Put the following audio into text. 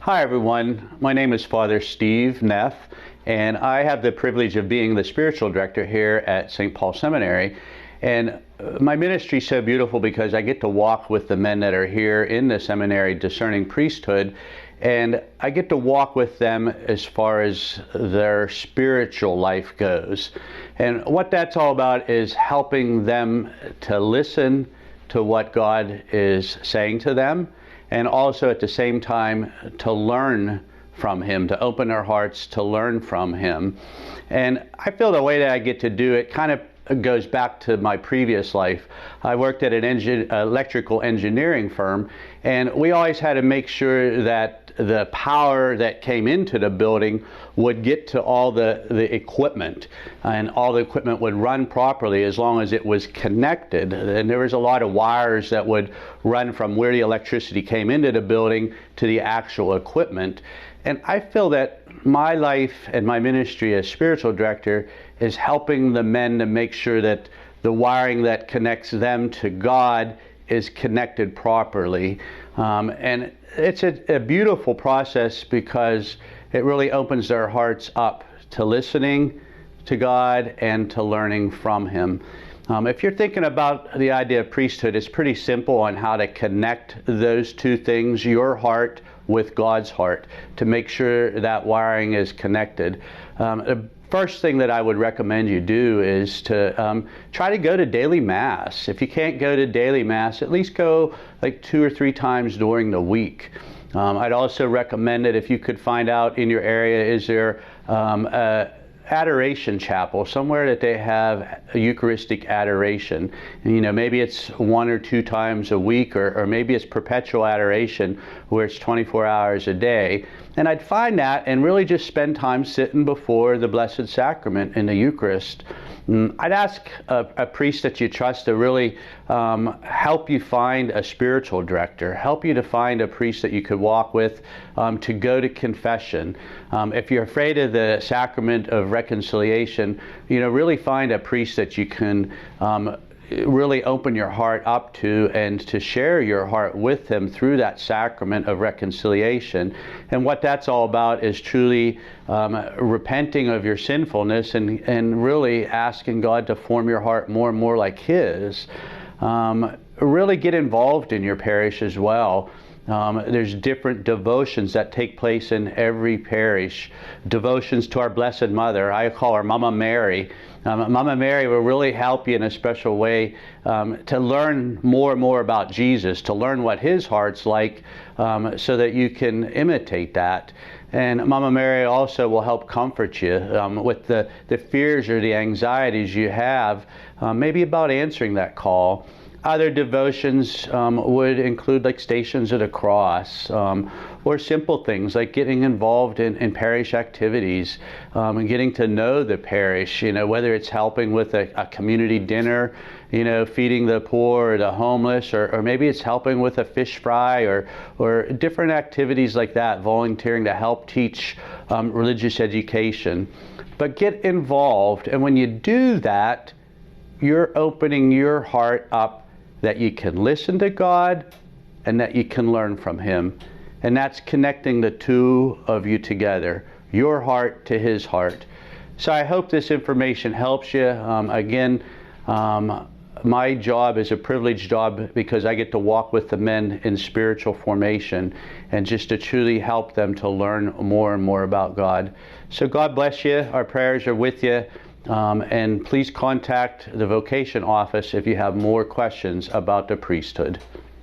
Hi everyone, my name is Father Steve Neff, and I have the privilege of being the spiritual director here at St. Paul Seminary. And my ministry is so beautiful because I get to walk with the men that are here in the seminary discerning priesthood, and I get to walk with them as far as their spiritual life goes. And what that's all about is helping them to listen to what God is saying to them, and also at the same time to learn from Him, to open our hearts to learn from Him. And I feel the way that I get to do it kind of goes back to my previous life. I worked at an electrical engineering firm, and we always had to make sure that the power that came into the building would get to all the equipment, and all the equipment would run properly as long as it was connected. And there was a lot of wires that would run from where the electricity came into the building to the actual equipment. And I feel that my life and my ministry as spiritual director is helping the men to make sure that the wiring that connects them to God is connected properly. And it's a beautiful process because it really opens their hearts up to listening to God and to learning from Him. If you're thinking about the idea of priesthood, it's pretty simple on how to connect those two things, your heart with God's heart, to make sure that wiring is connected. The first thing that I would recommend you do is to try to go to daily Mass. If you can't go to daily Mass, at least go like 2 or 3 times during the week. I'd also recommend that if you could find out in your area, is there a adoration chapel, somewhere that they have a Eucharistic adoration. And, maybe it's 1 or 2 times a week, or maybe it's perpetual adoration where it's 24 hours a day. And I'd find that and really just spend time sitting before the Blessed Sacrament in the Eucharist. I'd ask a priest that you trust to really help you find a spiritual director, help you to find a priest that you could walk with, to go to confession. If you're afraid of the sacrament of reconciliation, really find a priest that you can really open your heart up to, and to share your heart with him through that sacrament of reconciliation. And what that's all about is truly repenting of your sinfulness and really asking God to form your heart more and more like His. Really get involved in your parish as well. There's different devotions that take place in every parish. Devotions to our Blessed Mother. I call her Mama Mary. Mama Mary will really help you in a special way to learn more and more about Jesus, to learn what His heart's like, so that you can imitate that. And Mama Mary also will help comfort you with the fears or the anxieties you have, maybe about answering that call. Other devotions would include like Stations of the Cross, or simple things like getting involved in parish activities, and getting to know the parish, whether it's helping with a community dinner, feeding the poor or the homeless, or maybe it's helping with a fish fry, or different activities like that, volunteering to help teach religious education. But get involved, and when you do that, you're opening your heart up that you can listen to God and that you can learn from Him. And that's connecting the two of you together, your heart to His heart. So I hope this information helps you. Again, my job is a privileged job because I get to walk with the men in spiritual formation and just to truly help them to learn more and more about God. So God bless you. Our prayers are with you. And please contact the vocation office if you have more questions about the priesthood.